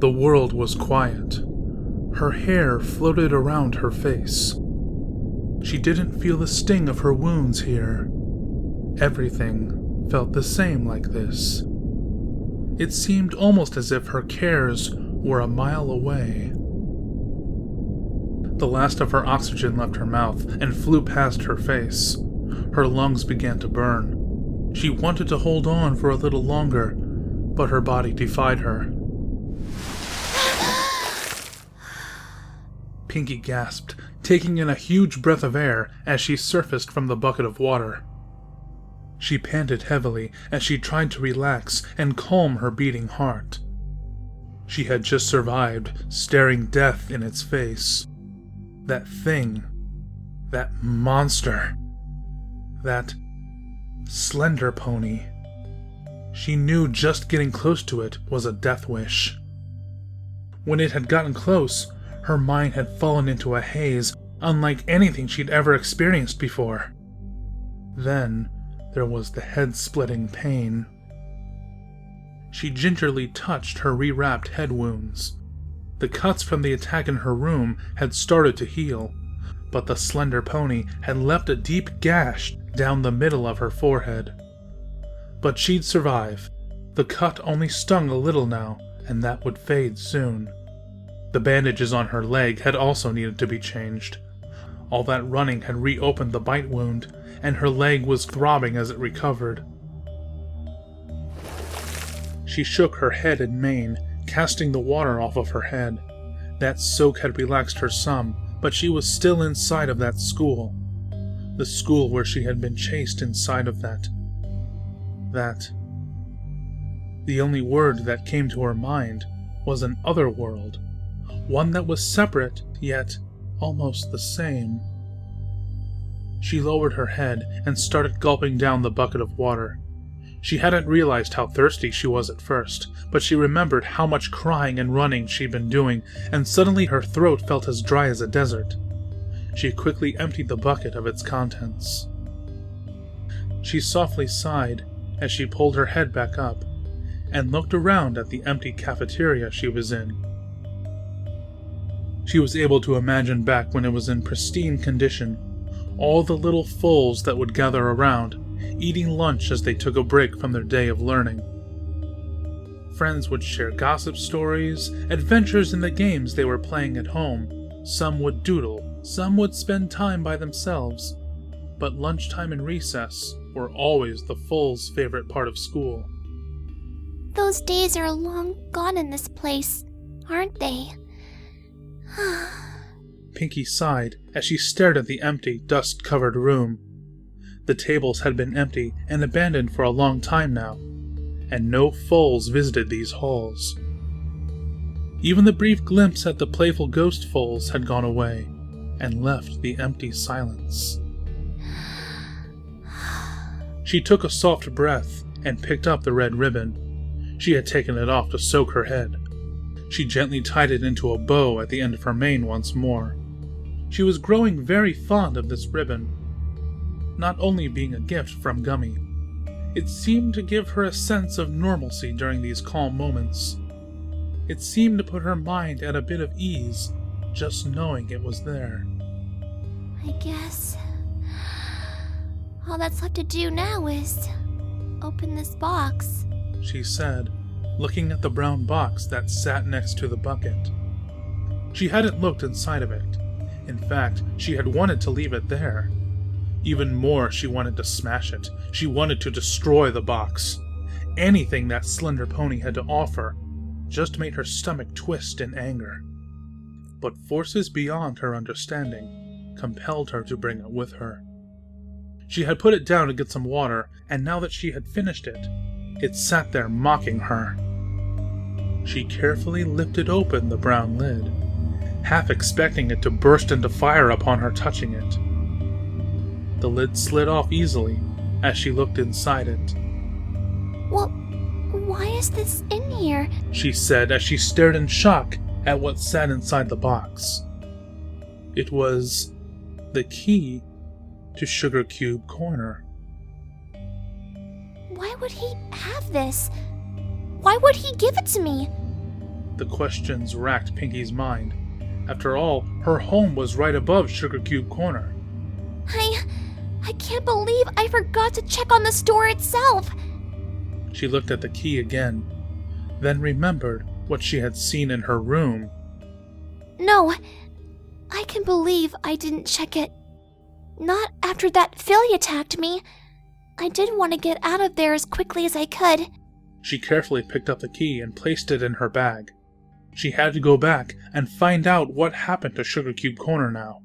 The world was quiet. Her hair floated around her face. She didn't feel the sting of her wounds here. Everything felt the same like this. It seemed almost as if her cares were a mile away. The last of her oxygen left her mouth and flew past her face. Her lungs began to burn. She wanted to hold on for a little longer, but her body defied her. Pinky gasped, taking in a huge breath of air as she surfaced from the bucket of water. She panted heavily as she tried to relax and calm her beating heart. She had just survived, staring death in its face. That thing, that monster, that slender pony. She knew just getting close to it was a death wish. When it had gotten close, her mind had fallen into a haze unlike anything she'd ever experienced before. Then there was the head-splitting pain. She gingerly touched her rewrapped head wounds. The cuts from the attack in her room had started to heal, but the slender pony had left a deep gash down the middle of her forehead. But she'd survive. The cut only stung a little now, and that would fade soon. The bandages on her leg had also needed to be changed. All that running had reopened the bite wound, and her leg was throbbing as it recovered. She shook her head and mane, casting the water off of her head. That soak had relaxed her some, but she was still inside of that school. The school where she had been chased inside of that. The only word that came to her mind was an other world. One that was separate, yet almost the same. She lowered her head and started gulping down the bucket of water. She hadn't realized how thirsty she was at first, but she remembered how much crying and running she'd been doing, and suddenly her throat felt as dry as a desert. She quickly emptied the bucket of its contents. She softly sighed as she pulled her head back up, and looked around at the empty cafeteria she was in. She was able to imagine back when it was in pristine condition, all the little foals that would gather around, eating lunch as they took a break from their day of learning. Friends would share gossip stories, adventures in the games they were playing at home. Some would doodle, some would spend time by themselves, but lunchtime and recess were always the foals' favorite part of school. Those days are long gone in this place, aren't they? Pinky sighed as she stared at the empty, dust-covered room. The tables had been empty and abandoned for a long time now, and no foals visited these halls. Even the brief glimpse at the playful ghost foals had gone away, and left the empty silence. She took a soft breath and picked up the red ribbon. She had taken it off to soak her head. She gently tied it into a bow at the end of her mane once more. She was growing very fond of this ribbon, not only being a gift from Gummy. It seemed to give her a sense of normalcy during these calm moments. It seemed to put her mind at a bit of ease, just knowing it was there. I guess all that's left to do now is open this box, she said, looking at the brown box that sat next to the bucket. She hadn't looked inside of it. In fact, she had wanted to leave it there. Even more, she wanted to smash it. She wanted to destroy the box. Anything that slender pony had to offer just made her stomach twist in anger. But forces beyond her understanding compelled her to bring it with her. She had put it down to get some water, and now that she had finished it, it sat there mocking her. She carefully lifted open the brown lid, half expecting it to burst into fire upon her touching it. The lid slid off easily as she looked inside it. Well, why is this in here? She said as she stared in shock at what sat inside the box. It was the key to Sugar Cube Corner. Why would he have this? Why would he give it to me? The questions racked Pinky's mind. After all, her home was right above Sugar Cube Corner. I can't believe I forgot to check on the store itself. She looked at the key again, then remembered what she had seen in her room. No, I can believe I didn't check it. Not after that filly attacked me. I did want to get out of there as quickly as I could. She carefully picked up the key and placed it in her bag. She had to go back and find out what happened to Sugar Cube Corner now.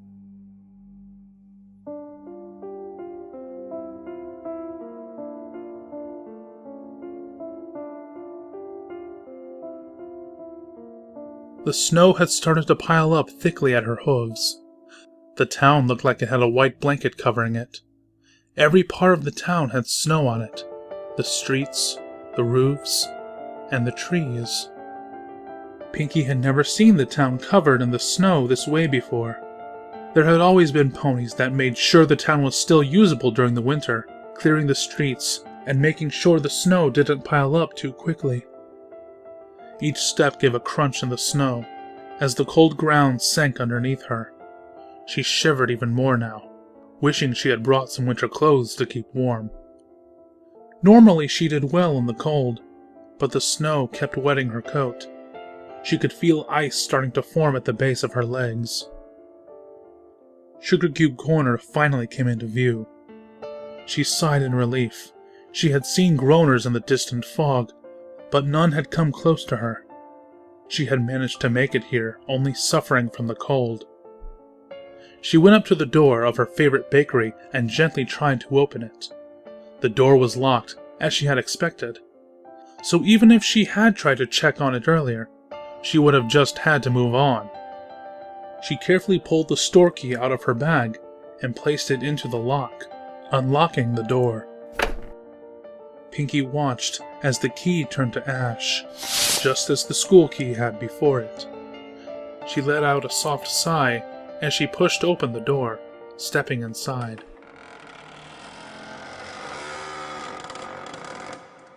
The snow had started to pile up thickly at her hooves. The town looked like it had a white blanket covering it. Every part of the town had snow on it. The streets, the roofs, and the trees. Pinky had never seen the town covered in the snow this way before. There had always been ponies that made sure the town was still usable during the winter, clearing the streets and making sure the snow didn't pile up too quickly. Each step gave a crunch in the snow as the cold ground sank underneath her. She shivered even more now, wishing she had brought some winter clothes to keep warm. Normally she did well in the cold, but the snow kept wetting her coat. She could feel ice starting to form at the base of her legs. Sugar Cube Corner finally came into view. She sighed in relief. She had seen groaners in the distant fog, but none had come close to her. She had managed to make it here, only suffering from the cold. She went up to the door of her favorite bakery and gently tried to open it. The door was locked, as she had expected. So even if she had tried to check on it earlier, she would have just had to move on. She carefully pulled the store key out of her bag and placed it into the lock, unlocking the door. Pinky watched as the key turned to ash, just as the school key had before it. She let out a soft sigh as she pushed open the door, stepping inside.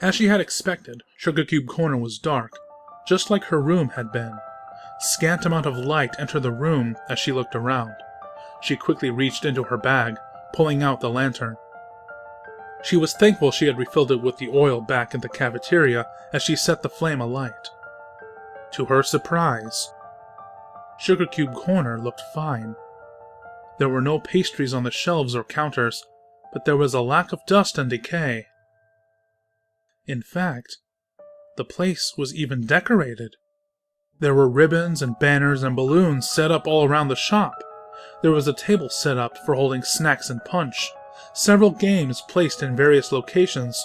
As she had expected, Sugar Cube Corner was dark, just like her room had been. Scant amount of light entered the room as she looked around. She quickly reached into her bag, pulling out the lantern. She was thankful she had refilled it with the oil back in the cafeteria as she set the flame alight. To her surprise, Sugar Cube Corner looked fine. There were no pastries on the shelves or counters, but there was a lack of dust and decay. In fact, the place was even decorated. There were ribbons and banners and balloons set up all around the shop. There was a table set up for holding snacks and punch, several games placed in various locations,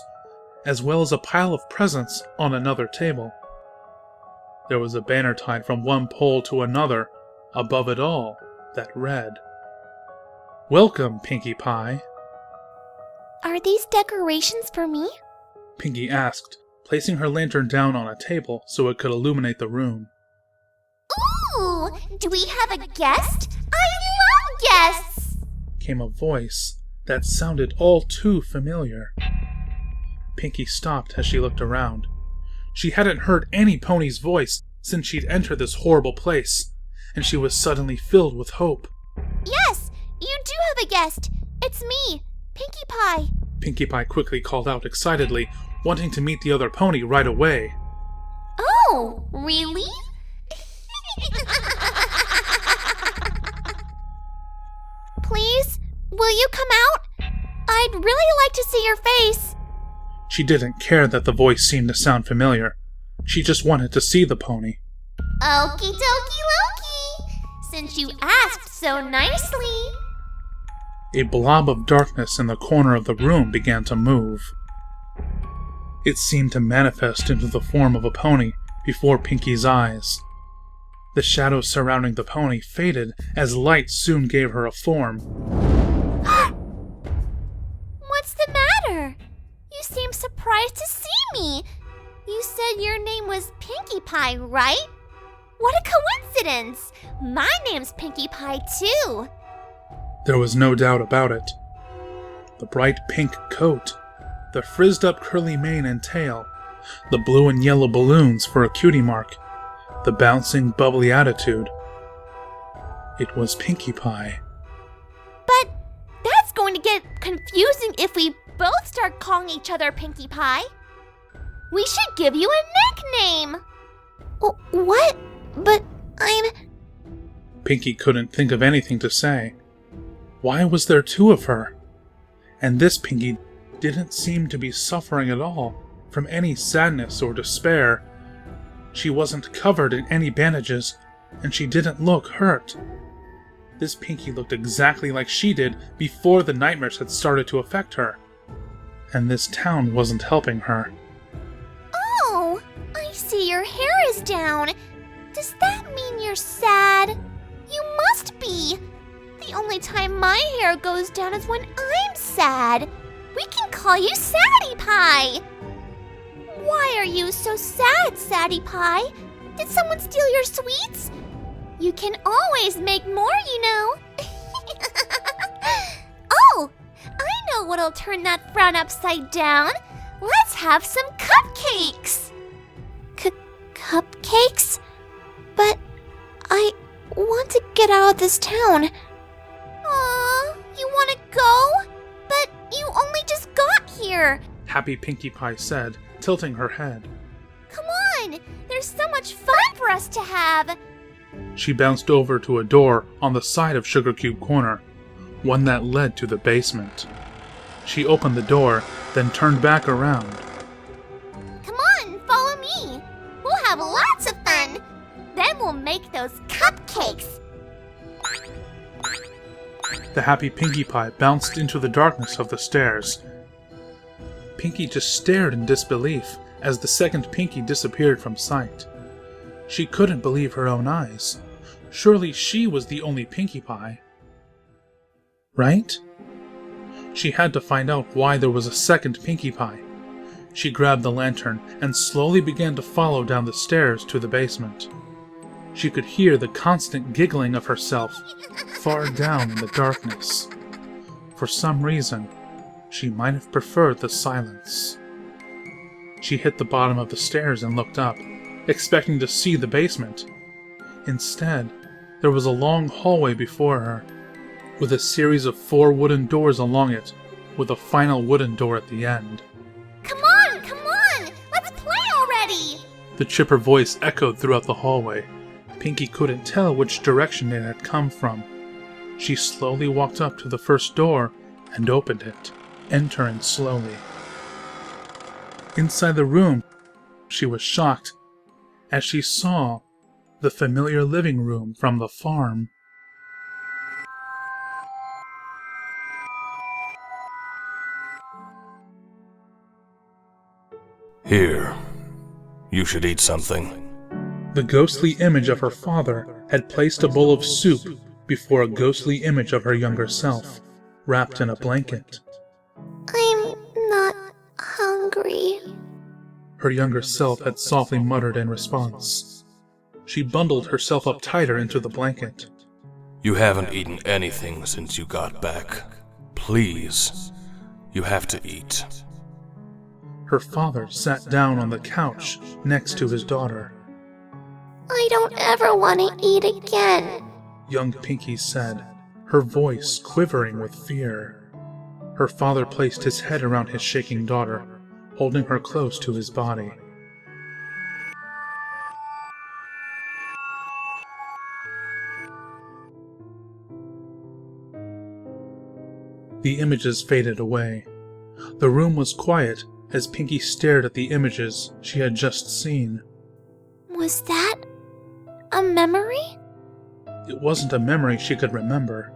as well as a pile of presents on another table. There was a banner tied from one pole to another, above it all, that read, "Welcome, Pinkie Pie." Are these decorations for me? Pinkie asked, placing her lantern down on a table so it could illuminate the room. Ooh! Do we have a guest? I love guests! Came a voice that sounded all too familiar. Pinkie stopped as she looked around. She hadn't heard any pony's voice since she'd entered this horrible place, and she was suddenly filled with hope. Yes, you do have a guest. It's me, Pinkie Pie. Pinkie Pie quickly called out excitedly, wanting to meet the other pony right away. Oh, really? Please, will you come out? I'd really like to see your face. She didn't care that the voice seemed to sound familiar. She just wanted to see the pony. Okie dokie Loki, since you asked so nicely. A blob of darkness in the corner of the room began to move. It seemed to manifest into the form of a pony before Pinkie's eyes. The shadows surrounding the pony faded as light soon gave her a form. What's the matter? You seem surprised to see me. You said your name was Pinkie Pie, right? What a coincidence! My name's Pinkie Pie, too. There was no doubt about it. The bright pink coat, the frizzed-up curly mane and tail, the blue and yellow balloons for a cutie mark. the bouncing, bubbly attitude. It was Pinkie Pie. But that's going to get confusing if we both start calling each other Pinkie Pie. We should give you a nickname. What? But Pinkie couldn't think of anything to say. Why was there two of her? And this Pinkie didn't seem to be suffering at all from any sadness or despair. She wasn't covered in any bandages, and she didn't look hurt. This Pinkie looked exactly like she did before the nightmares had started to affect her. And this town wasn't helping her. Oh, I see your hair is down. Does that mean you're sad? You must be. The only time my hair goes down is when I'm sad. We can call you Sadie Pie. Why are you so sad, Sadie Pie? Did someone steal your sweets? You can always make more, you know. Oh, I know what'll turn that frown upside down. Let's have some cupcakes. Cupcakes? But I want to get out of this town. Aw, you want to go? But you only just got here. Happy Pinkie Pie said, tilting her head. Come on, there's so much fun for us to have. She bounced over to a door on the side of Sugar Cube Corner, one that led to the basement. She opened the door, then turned back around. Come on, follow me. We'll have lots of fun. Then we'll make those cupcakes. The happy Pinkie Pie bounced into the darkness of the stairs. Pinkie just stared in disbelief as the second Pinkie disappeared from sight. She couldn't believe her own eyes. Surely she was the only Pinkie Pie. Right? She had to find out why there was a second Pinkie Pie. She grabbed the lantern and slowly began to follow down the stairs to the basement. She could hear the constant giggling of herself far down in the darkness. For some reason, she might have preferred the silence. She hit the bottom of the stairs and looked up, expecting to see the basement. Instead, there was a long hallway before her, with a series of 4 wooden doors along it, with a final wooden door at the end. Come on, let's play already. The chipper voice echoed throughout the hallway. Pinkie couldn't tell which direction it had come from. She slowly walked up to the first door and opened it, entering slowly. Inside the room, she was shocked as she saw the familiar living room from the farm. Here, you should eat something. The ghostly image of her father had placed a bowl of soup before a ghostly image of her younger self, wrapped in a blanket. I'm not hungry. Her younger self had softly muttered in response. She bundled herself up tighter into the blanket. You haven't eaten anything since you got back. Please, you have to eat. Her father sat down on the couch next to his daughter. I don't ever want to eat again. Young Pinkie said, her voice quivering with fear. Her father placed his head around his shaking daughter, holding her close to his body. The images faded away. The room was quiet as Pinkie stared at the images she had just seen. Was that a memory? It wasn't a memory she could remember.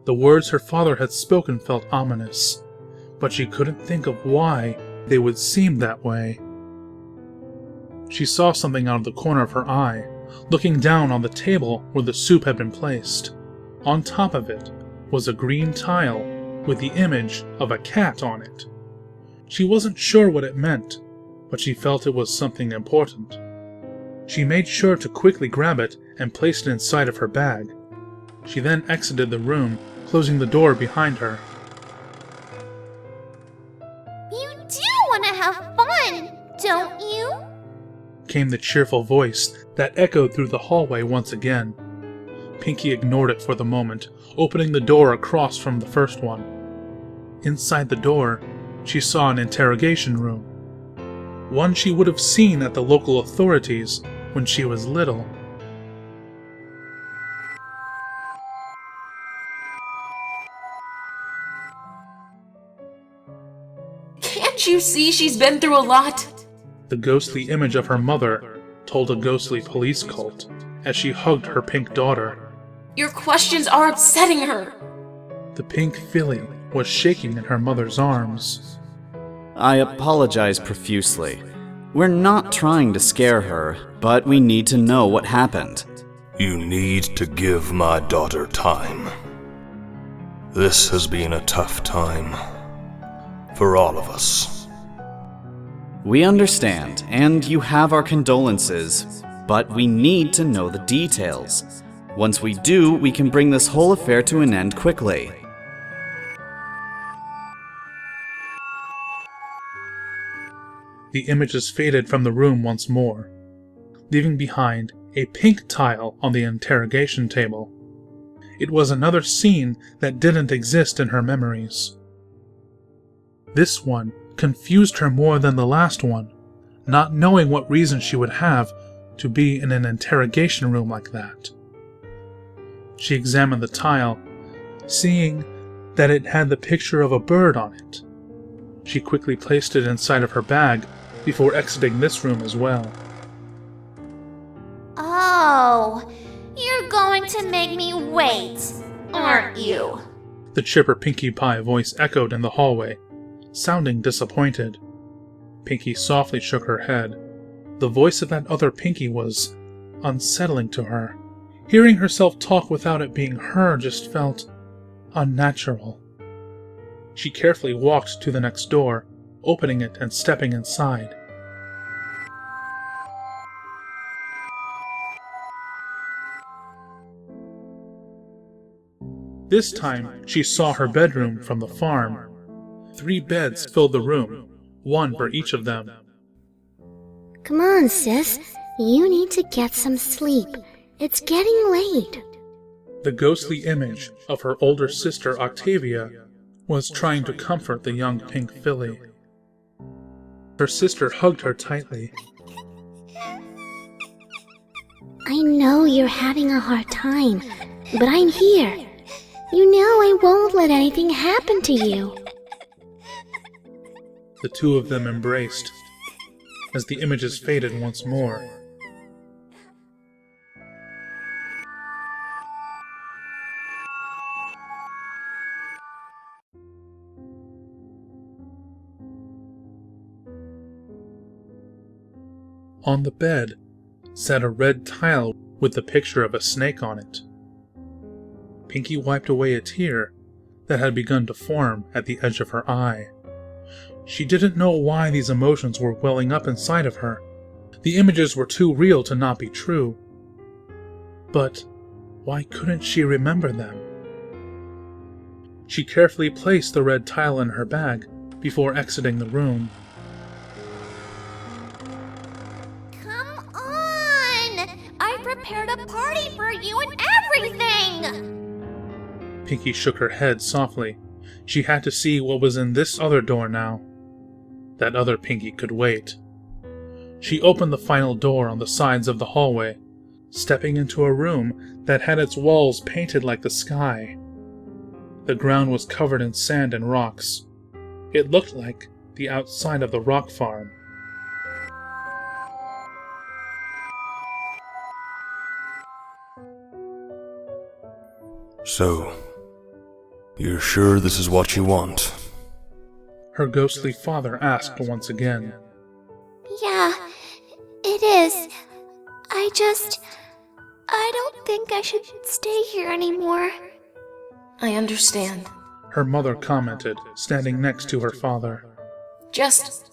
The words her father had spoken felt ominous, but she couldn't think of why they would seem that way. She saw something out of the corner of her eye, looking down on the table where the soup had been placed. On top of it was a green tile with the image of a cat on it. She wasn't sure what it meant, but she felt it was something important. She made sure to quickly grab it and place it inside of her bag. She then exited the room, closing the door behind her. You do want to have fun, don't you? came the cheerful voice that echoed through the hallway once again. Pinkie ignored it for the moment, opening the door across from the first one. Inside the door, she saw an interrogation room. One she would have seen at the local authorities when she was little. Can't you see she's been through a lot? The ghostly image of her mother told a ghostly police cult as she hugged her pink daughter. Your questions are upsetting her. The pink filly was shaking in her mother's arms. I apologize profusely. We're not trying to scare her, but we need to know what happened. You need to give my daughter time. This has been a tough time for all of us. We understand, and you have our condolences, but we need to know the details. Once we do, we can bring this whole affair to an end quickly. The images faded from the room once more, leaving behind a pink tile on the interrogation table. It was another scene that didn't exist in her memories. This one confused her more than the last one, not knowing what reason she would have to be in an interrogation room like that. She examined the tile, seeing that it had the picture of a bird on it. She quickly placed it inside of her bag before exiting this room as well. Oh, you're going to make me wait, aren't you? The chipper Pinkie Pie voice echoed in the hallway, sounding disappointed. Pinkie softly shook her head. The voice of that other Pinkie was unsettling to her. Hearing herself talk without it being her just felt unnatural. She carefully walked to the next door, opening it and stepping inside. This time, she saw her bedroom from the farm. 3 beds filled the room, one for each of them. Come on, sis. You need to get some sleep. It's getting late. The ghostly image of her older sister Octavia was trying to comfort the young pink filly. Her sister hugged her tightly. I know you're having a hard time, but I'm here. You know I won't let anything happen to you. The two of them embraced as the images faded once more. On the bed sat a red tile with the picture of a snake on it. Pinkie wiped away a tear that had begun to form at the edge of her eye. She didn't know why these emotions were welling up inside of her. The images were too real to not be true. But why couldn't she remember them? She carefully placed the red tile in her bag before exiting the room. Come on! I prepared a party for you and everything! Pinkie shook her head softly. She had to see what was in this other door now. That other Pinkie could wait. She opened the final door on the sides of the hallway, stepping into a room that had its walls painted like the sky. The ground was covered in sand and rocks. It looked like the outside of the rock farm. So, you're sure this is what you want? Her ghostly father asked once again. Yeah, it is. I don't think I should stay here anymore. I understand. Her mother commented, standing next to her father. Just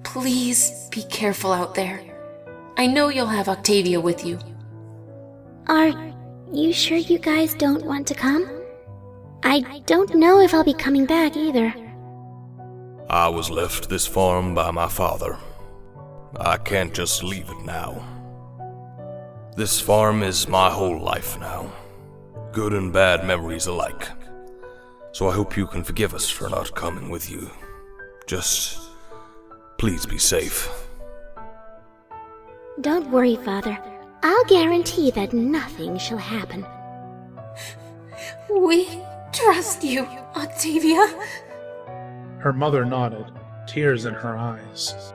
please be careful out there. I know you'll have Octavia with you. Are you sure you guys don't want to come? I don't know if I'll be coming back either. I was left this farm by my father. I can't just leave it now. This farm is my whole life now. Good and bad memories alike. So I hope you can forgive us for not coming with you. Just please be safe. Don't worry, Father. I'll guarantee that nothing shall happen. We trust you, Octavia. Her mother nodded, tears in her eyes.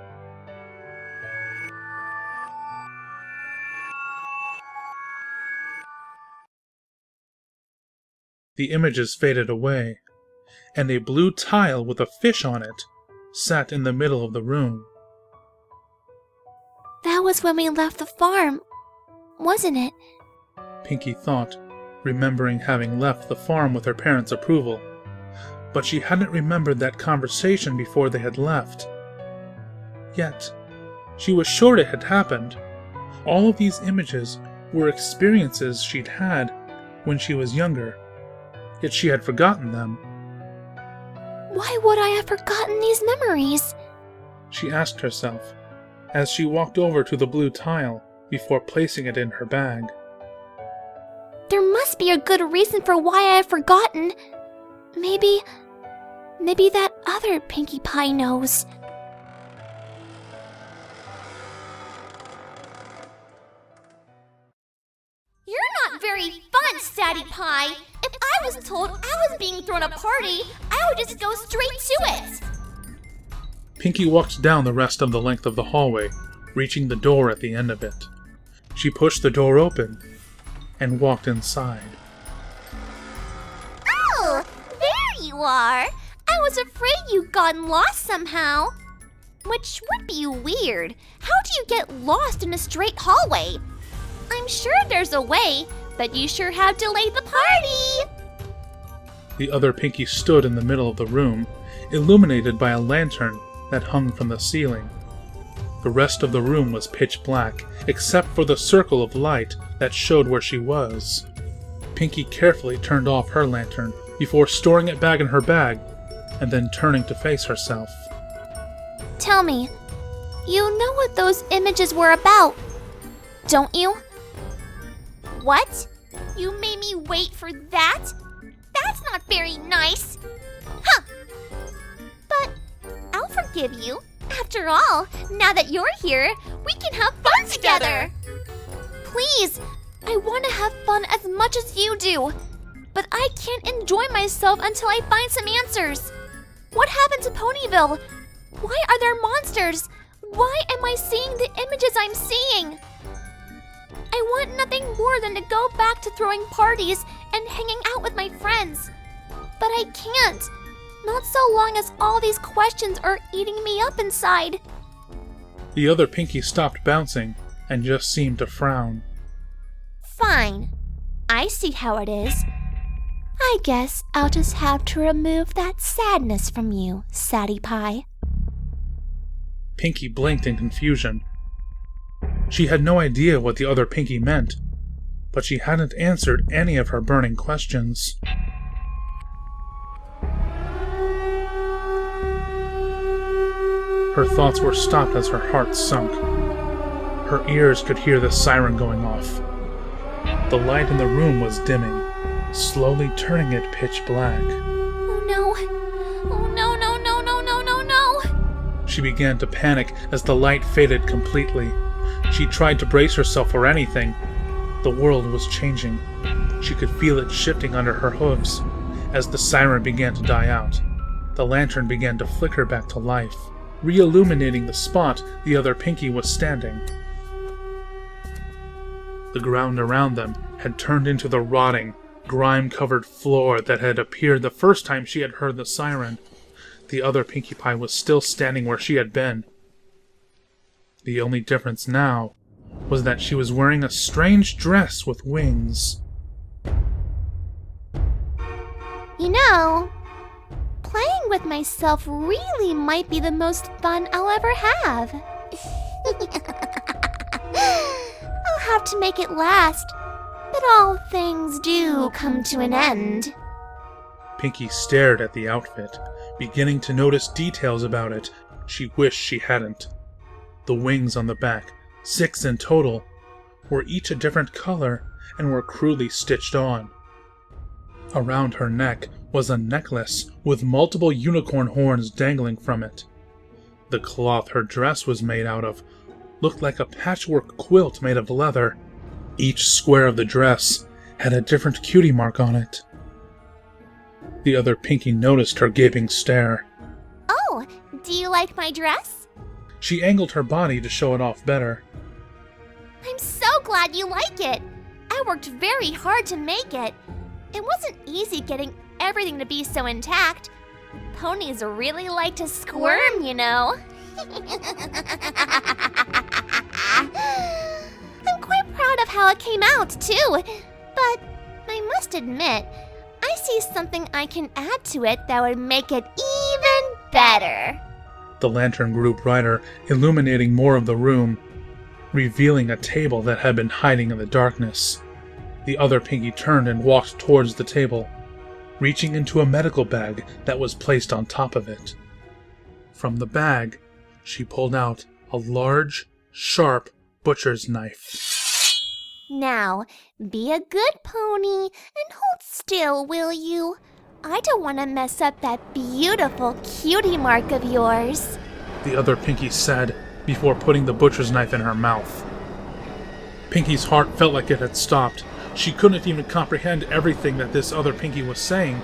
The images faded away, and a blue tile with a fish on it sat in the middle of the room. That was when we left the farm, wasn't it? Pinkie thought, remembering having left the farm with her parents' approval. But she hadn't remembered that conversation before they had left. Yet, she was sure it had happened. All of these images were experiences she'd had when she was younger, yet she had forgotten them. Why would I have forgotten these memories? She asked herself, as she walked over to the blue tile before placing it in her bag. There must be a good reason for why I have forgotten. Maybe that other Pinkie Pie knows. You're not very fun, Sadie Pie. If I was told I was being thrown a party, I would just go straight to it. Pinkie walked down the rest of the length of the hallway, reaching the door at the end of it. She pushed the door open and walked inside. Oh, there you are. I was afraid you'd gotten lost somehow. Which would be weird. How do you get lost in a straight hallway? I'm sure there's a way, but you sure have delayed the party. The other Pinkie stood in the middle of the room, illuminated by a lantern that hung from the ceiling. The rest of the room was pitch black, except for the circle of light that showed where she was. Pinkie carefully turned off her lantern before storing it back in her bag and then turning to face herself. Tell me, you know what those images were about, don't you? What? You made me wait for that? That's not very nice. Huh. But I'll forgive you. After all, now that you're here, we can have fun together. Please, I want to have fun as much as you do. But I can't enjoy myself until I find some answers. What happened to Ponyville? Why are there monsters? Why am I seeing the images I'm seeing? I want nothing more than to go back to throwing parties and hanging out with my friends. But I can't. Not so long as all these questions are eating me up inside. The other Pinkie stopped bouncing and just seemed to frown. Fine. I see how it is. I guess I'll just have to remove that sadness from you, Sadie Pie. Pinkie blinked in confusion. She had no idea what the other Pinkie meant, but she hadn't answered any of her burning questions. Her thoughts were stopped as her heart sunk. Her ears could hear the siren going off. The light in the room was dimming, slowly turning it pitch black. Oh no! Oh no, no, no, no, no, no, no! She began to panic as the light faded completely. She tried to brace herself for anything. The world was changing. She could feel it shifting under her hooves. As the siren began to die out, the lantern began to flicker back to life, re-illuminating the spot the other Pinkie was standing. The ground around them had turned into the rotting, grime-covered floor that had appeared the first time she had heard the siren. The other Pinkie Pie was still standing where she had been. The only difference now was that she was wearing a strange dress with wings. You know, playing with myself really might be the most fun I'll ever have. I'll have to make it last, but all things do come to an end. Pinkie stared at the outfit, beginning to notice details about it she wished she hadn't. The wings on the back, 6 in total, were each a different color and were crudely stitched on. Around her neck was a necklace with multiple unicorn horns dangling from it. The cloth her dress was made out of looked like a patchwork quilt made of leather. Each square of the dress had a different cutie mark on it. The other Pinky noticed her gaping stare. Oh, do you like my dress? She angled her body to show it off better. I'm so glad you like it. I worked very hard to make it. It wasn't easy getting everything to be so intact. Ponies really like to squirm, you know. I'm quite proud of how it came out, too. But I must admit, I see something I can add to it that would make it even better. The lantern grew brighter, illuminating more of the room, revealing a table that had been hiding in the darkness. The other Pinky turned and walked towards the table, reaching into a medical bag that was placed on top of it. From the bag, she pulled out a large, sharp butcher's knife. Now, be a good pony and hold still, will you? I don't want to mess up that beautiful cutie mark of yours. The other Pinky said before putting the butcher's knife in her mouth. Pinky's heart felt like it had stopped. She couldn't even comprehend everything that this other Pinky was saying,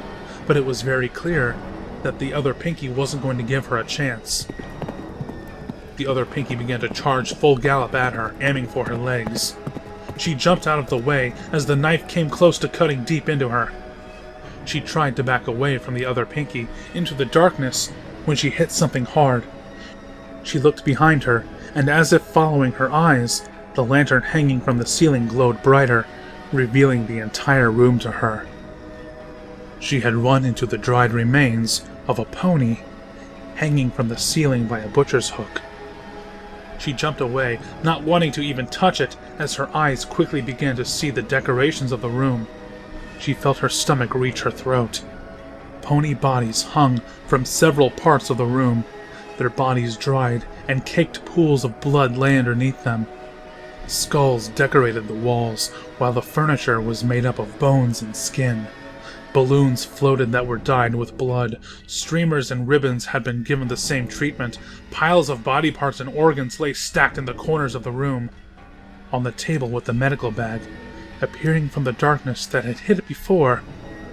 but it was very clear that the other Pinky wasn't going to give her a chance. The other Pinky began to charge full gallop at her, aiming for her legs. She jumped out of the way as the knife came close to cutting deep into her. She tried to back away from the other Pinky into the darkness when she hit something hard. She looked behind her, and as if following her eyes, the lantern hanging from the ceiling glowed brighter, revealing the entire room to her. She had run into the dried remains of a pony hanging from the ceiling by a butcher's hook. She jumped away, not wanting to even touch it, as her eyes quickly began to see the decorations of the room. She felt her stomach reach her throat. Pony bodies hung from several parts of the room. Their bodies dried, and caked pools of blood lay underneath them. Skulls decorated the walls, while the furniture was made up of bones and skin. Balloons floated that were dyed with blood. Streamers and ribbons had been given the same treatment. Piles of body parts and organs lay stacked in the corners of the room. On the table with the medical bag, appearing from the darkness that had hid it before,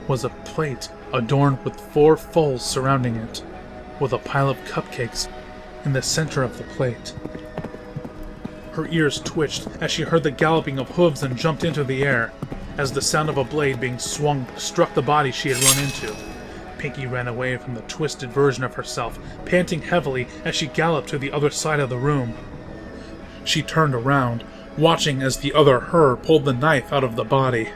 was a plate adorned with 4 foals surrounding it, with a pile of cupcakes in the center of the plate. Her ears twitched as she heard the galloping of hooves and jumped into the air, as the sound of a blade being swung struck the body she had run into. Pinky ran away from the twisted version of herself, panting heavily as she galloped to the other side of the room. She turned around, watching as the other her pulled the knife out of the body.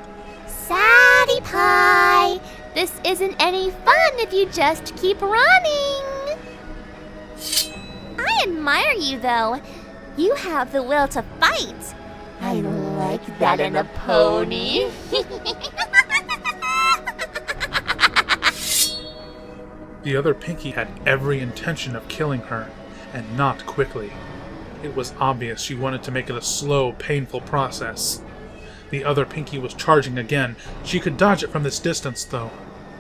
Sadie Pie, this isn't any fun if you just keep running. I admire you, though. You have the will to fight. I like that in a pony. The other Pinky had every intention of killing her, and not quickly. It was obvious she wanted to make it a slow, painful process. The other Pinky was charging again. She could dodge it from this distance, though.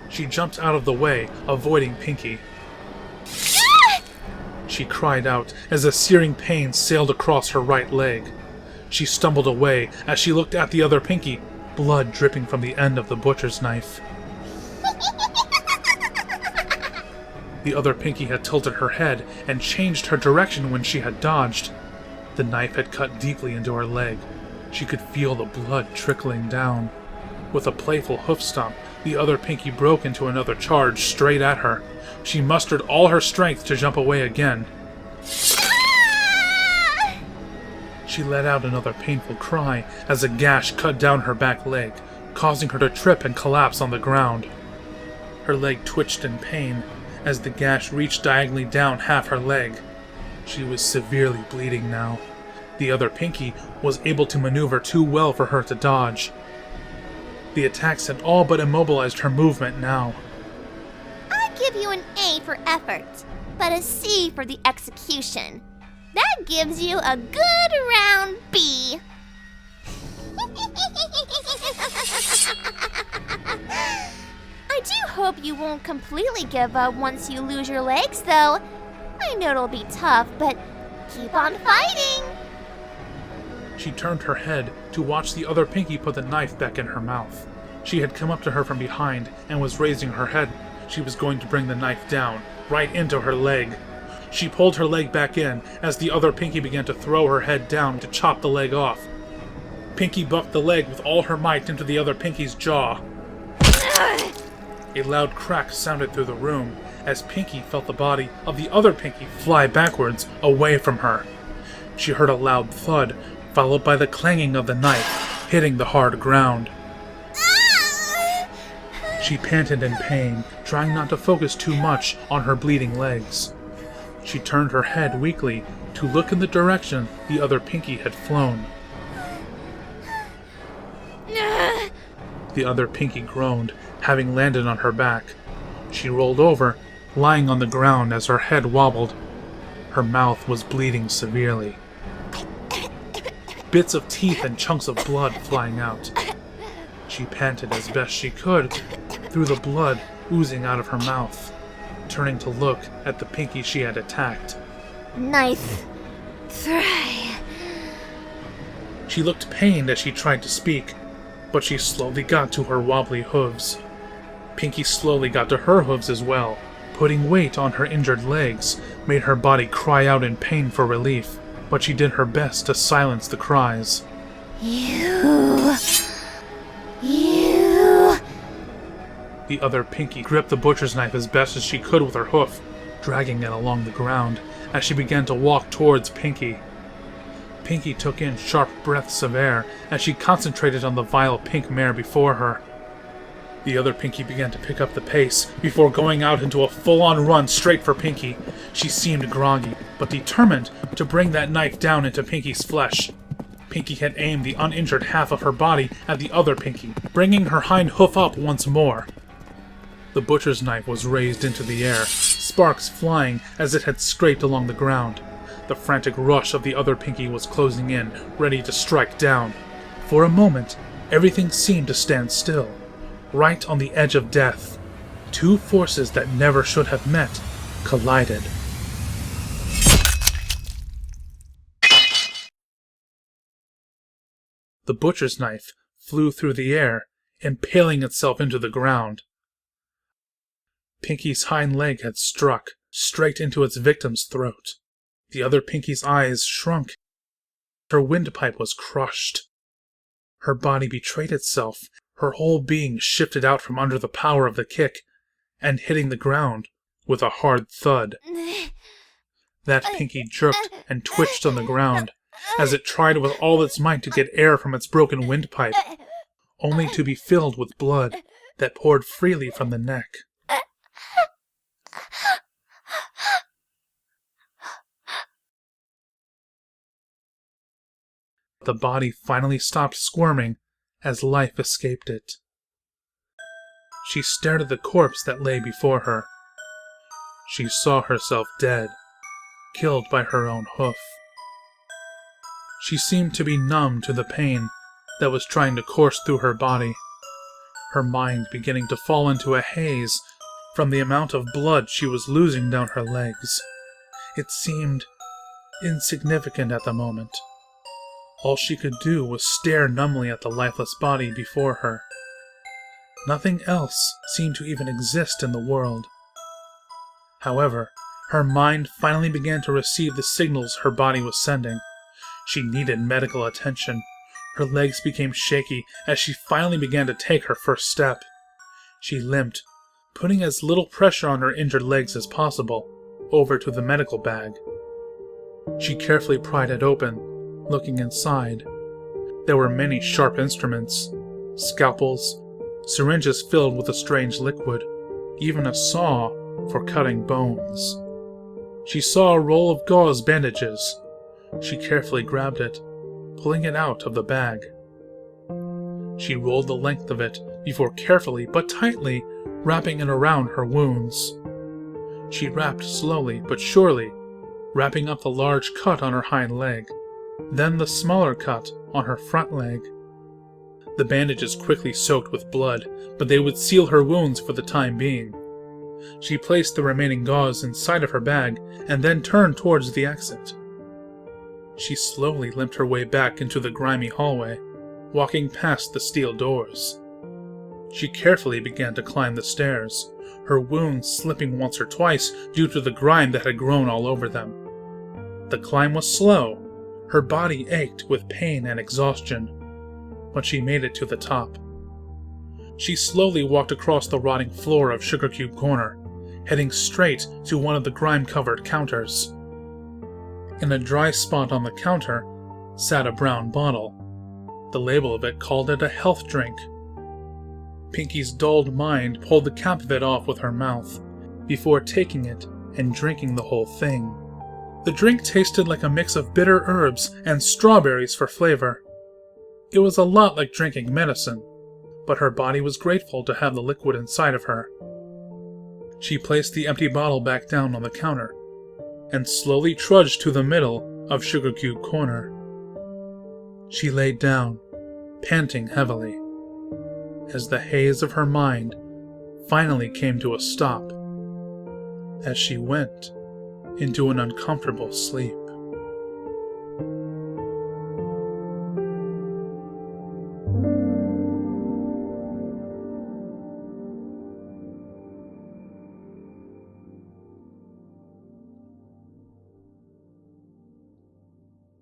She jumped out of the way, avoiding Pinky. She cried out as a searing pain sailed across her right leg. She stumbled away as she looked at the other Pinky, blood dripping from the end of the butcher's knife. The other Pinky had tilted her head and changed her direction when she had dodged. The knife had cut deeply into her leg. She could feel the blood trickling down. With a playful hoof stomp, the other Pinky broke into another charge straight at her. She mustered all her strength to jump away again. She let out another painful cry as a gash cut down her back leg, causing her to trip and collapse on the ground. Her leg twitched in pain as the gash reached diagonally down half her leg. She was severely bleeding now. The other Pinky was able to maneuver too well for her to dodge. The attacks had all but immobilized her movement now. I give you an A for effort, but a C for the execution. That gives you a good round B. I do hope you won't completely give up once you lose your legs, though. I know it'll be tough, but keep on fighting. She turned her head to watch the other Pinky put the knife back in her mouth. She had come up to her from behind and was raising her head. She was going to bring the knife down, right into her leg. She pulled her leg back in as the other Pinky began to throw her head down to chop the leg off. Pinky bucked the leg with all her might into the other Pinky's jaw. A loud crack sounded through the room as Pinky felt the body of the other Pinky fly backwards away from her. She heard a loud thud, followed by the clanging of the knife hitting the hard ground. She panted in pain, trying not to focus too much on her bleeding legs. She turned her head weakly to look in the direction the other Pinky had flown. The other Pinky groaned, having landed on her back. She rolled over, lying on the ground as her head wobbled. Her mouth was bleeding severely. Bits of teeth and chunks of blood flying out. She panted as best she could through the blood oozing out of her mouth, turning to look at the Pinky she had attacked. Knife. Try. She looked pained as she tried to speak, but she slowly got to her wobbly hooves. Pinky slowly got to her hooves as well. Putting weight on her injured legs made her body cry out in pain for relief, but she did her best to silence the cries. You. The other Pinky gripped the butcher's knife as best as she could with her hoof, dragging it along the ground as she began to walk towards Pinky. Pinky took in sharp breaths of air as she concentrated on the vile pink mare before her. The other Pinky began to pick up the pace before going out into a full-on run straight for Pinky. She seemed groggy, but determined to bring that knife down into Pinky's flesh. Pinky had aimed the uninjured half of her body at the other Pinky, bringing her hind hoof up once more. The butcher's knife was raised into the air, sparks flying as it had scraped along the ground. The frantic rush of the other Pinky was closing in, ready to strike down. For a moment, everything seemed to stand still, right on the edge of death. Two forces that never should have met collided. The butcher's knife flew through the air, impaling itself into the ground. Pinky's hind leg had struck straight into its victim's throat. The other Pinky's eyes shrunk. Her windpipe was crushed. Her body betrayed itself. Her whole being shifted out from under the power of the kick, and hitting the ground with a hard thud. That Pinky jerked and twitched on the ground as it tried with all its might to get air from its broken windpipe, only to be filled with blood that poured freely from the neck. The body finally stopped squirming as life escaped it. She stared at the corpse that lay before her. She saw herself dead, killed by her own hoof. She seemed to be numb to the pain that was trying to course through her body, her mind beginning to fall into a haze from the amount of blood she was losing down her legs. It seemed insignificant at the moment. All she could do was stare numbly at the lifeless body before her. Nothing else seemed to even exist in the world. However, her mind finally began to receive the signals her body was sending. She needed medical attention. Her legs became shaky as she finally began to take her first step. She limped, putting as little pressure on her injured legs as possible, over to the medical bag. She carefully pried it open, looking inside. There were many sharp instruments, scalpels, syringes filled with a strange liquid, even a saw for cutting bones. She saw a roll of gauze bandages. She carefully grabbed it, pulling it out of the bag. She rolled the length of it before carefully but tightly wrapping it around her wounds. She wrapped slowly but surely, wrapping up the large cut on her hind leg, then the smaller cut on her front leg. The bandages quickly soaked with blood, but they would seal her wounds for the time being. She placed the remaining gauze inside of her bag and then turned towards the exit. She slowly limped her way back into the grimy hallway, walking past the steel doors. She carefully began to climb the stairs, her wounds slipping once or twice due to the grime that had grown all over them. The climb was slow. Her body ached with pain and exhaustion, but she made it to the top. She slowly walked across the rotting floor of Sugar Cube Corner, heading straight to one of the grime-covered counters. In a dry spot on the counter sat a brown bottle. The label of it called it a health drink. Pinky's dulled mind pulled the cap of it off with her mouth, before taking it and drinking the whole thing. The drink tasted like a mix of bitter herbs and strawberries for flavor. It was a lot like drinking medicine, but her body was grateful to have the liquid inside of her. She placed the empty bottle back down on the counter, and slowly trudged to the middle of Sugar Cube Corner. She laid down, panting heavily, as the haze of her mind finally came to a stop, as she went into an uncomfortable sleep.